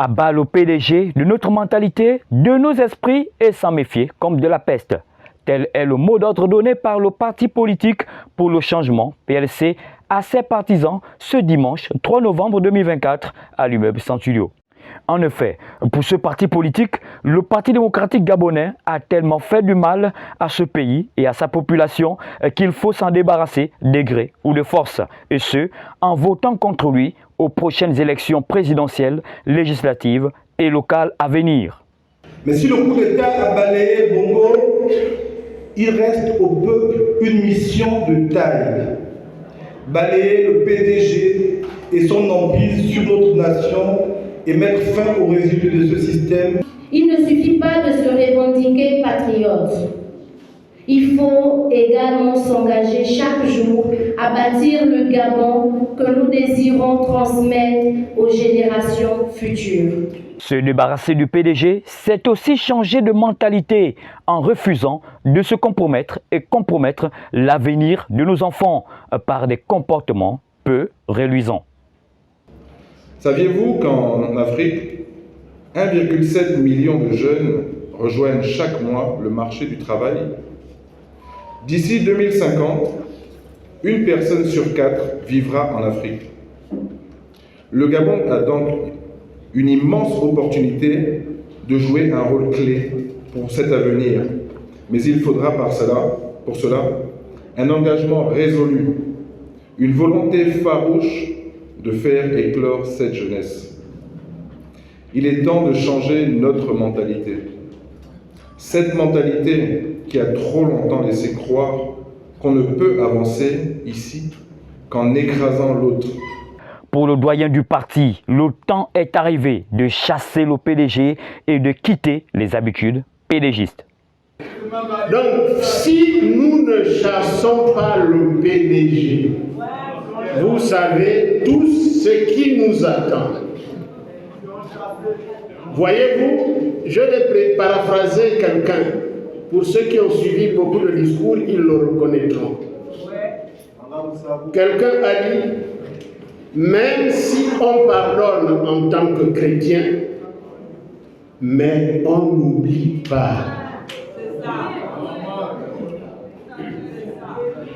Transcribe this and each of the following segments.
À bas le PDG de notre mentalité, de nos esprits et s'en méfier comme de la peste. Tel est le mot d'ordre donné par le parti politique pour le changement PLC à ses partisans ce dimanche 3 novembre 2024 à l'immeuble Centulio. En effet, pour ce parti politique, le Parti démocratique gabonais a tellement fait du mal à ce pays et à sa population qu'il faut s'en débarrasser de gré ou de force, et ce, en votant contre lui aux prochaines élections présidentielles, législatives et locales à venir. Mais si le coup d'État a balayé Bongo, il reste au peuple une mission de taille. Balayer le PDG et son emprise sur notre nation et mettre fin aux résidus de ce système. Il ne suffit pas de se revendiquer patriote. Il faut également s'engager chaque jour à bâtir le Gabon que nous désirons transmettre aux générations futures. Se débarrasser du PDG, c'est aussi changer de mentalité en refusant de se compromettre et compromettre l'avenir de nos enfants par des comportements peu reluisants. Saviez-vous qu'en Afrique, 1,7 million de jeunes rejoignent chaque mois le marché du travail? D'ici 2050, une personne sur 4 vivra en Afrique. Le Gabon a donc une immense opportunité de jouer un rôle clé pour cet avenir. Mais il faudra pour cela un engagement résolu, une volonté farouche de faire éclore cette jeunesse. Il est temps de changer notre mentalité. Cette mentalité qui a trop longtemps laissé croire qu'on ne peut avancer ici qu'en écrasant l'autre. Pour le doyen du parti, le temps est arrivé de chasser le PDG et de quitter les habitudes pédégistes. Donc, si nous ne chassons pas le PDG, vous savez tous ce qui nous attend. Voyez-vous, je vais paraphraser quelqu'un. Pour ceux qui ont suivi beaucoup de discours, ils le reconnaîtront. Quelqu'un a dit, même si on pardonne en tant que chrétien, mais on n'oublie pas.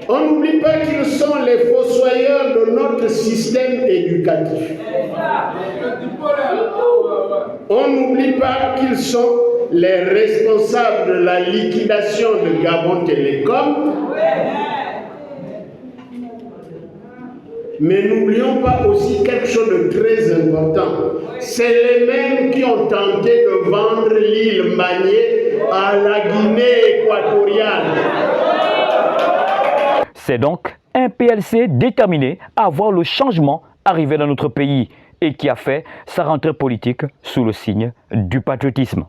On n'oublie pas qu'ils sont les fossoyeurs de notre système éducatif. On n'oublie pas qu'ils sont les responsables de la liquidation de Gabon Télécom. Mais n'oublions pas aussi quelque chose de très important. C'est les mêmes qui ont tenté de vendre l'île Manié à la Guinée équatoriale. C'est donc un PLC déterminé à voir le changement arriver dans notre pays et qui a fait sa rentrée politique sous le signe du patriotisme.